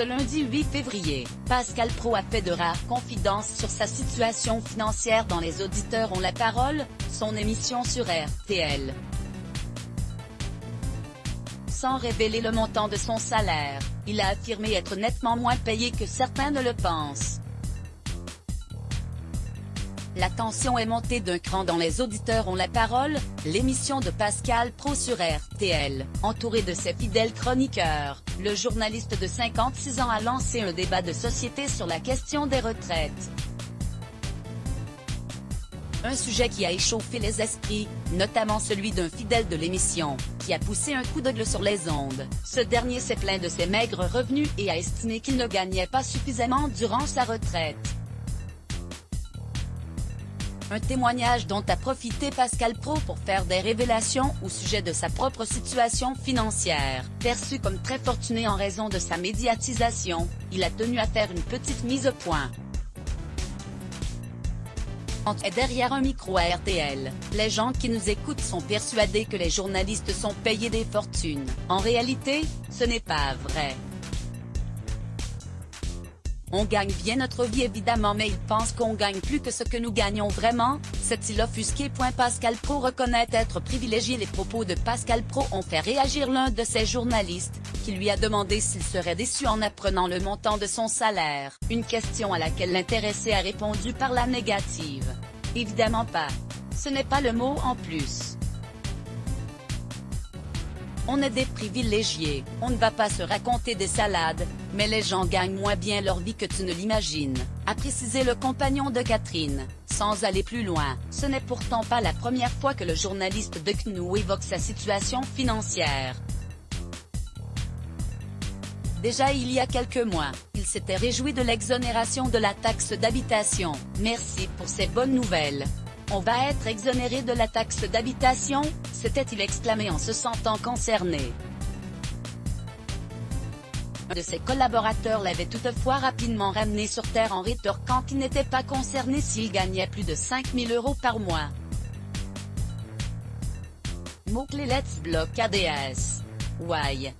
Ce lundi 8 février, Pascal Praud a fait de rares confidences sur sa situation financière dans Les auditeurs ont la parole, son émission sur RTL. Sans révéler le montant de son salaire, il a affirmé être nettement moins payé que certains ne le pensent. La tension est montée d'un cran dans Les auditeurs ont la parole, l'émission de Pascal Praud sur RTL. Entouré de ses fidèles chroniqueurs, le journaliste de 56 ans a lancé un débat de société sur la question des retraites. Un sujet qui a échauffé les esprits, notamment celui d'un fidèle de l'émission, qui a poussé un coup de gueule sur les ondes. Ce dernier s'est plaint de ses maigres revenus et a estimé qu'il ne gagnait pas suffisamment durant sa retraite. Un témoignage dont a profité Pascal Praud pour faire des révélations au sujet de sa propre situation financière. Perçu comme très fortuné en raison de sa médiatisation, il a tenu à faire une petite mise au point. Et derrière un micro à RTL, les gens qui nous écoutent sont persuadés que les journalistes sont payés des fortunes. En réalité, ce n'est pas vrai. On gagne bien notre vie évidemment, mais ils pensent qu'on gagne plus que ce que nous gagnons vraiment, s'est-il offusqué. Pascal Praud reconnaît être privilégié. Les propos de Pascal Praud ont fait réagir l'un de ses journalistes, qui lui a demandé s'il serait déçu en apprenant le montant de son salaire. Une question à laquelle l'intéressé a répondu par la négative. Évidemment pas. Ce n'est pas le mot en plus. On est des privilégiés, on ne va pas se raconter des salades, mais les gens gagnent moins bien leur vie que tu ne l'imagines, a précisé le compagnon de Catherine. Sans aller plus loin, ce n'est pourtant pas la première fois que le journaliste de CNews évoque sa situation financière. Déjà il y a quelques mois, il s'était réjoui de l'exonération de la taxe d'habitation. Merci pour ces bonnes nouvelles. On va être exonéré de la taxe d'habitation, s'était-il exclamé en se sentant concerné. Un de ses collaborateurs l'avait toutefois rapidement ramené sur terre en rétorquant qu'il n'était pas concerné s'il gagnait plus de 5 000 € par mois. Mot-clé Let's Block ADS. Why?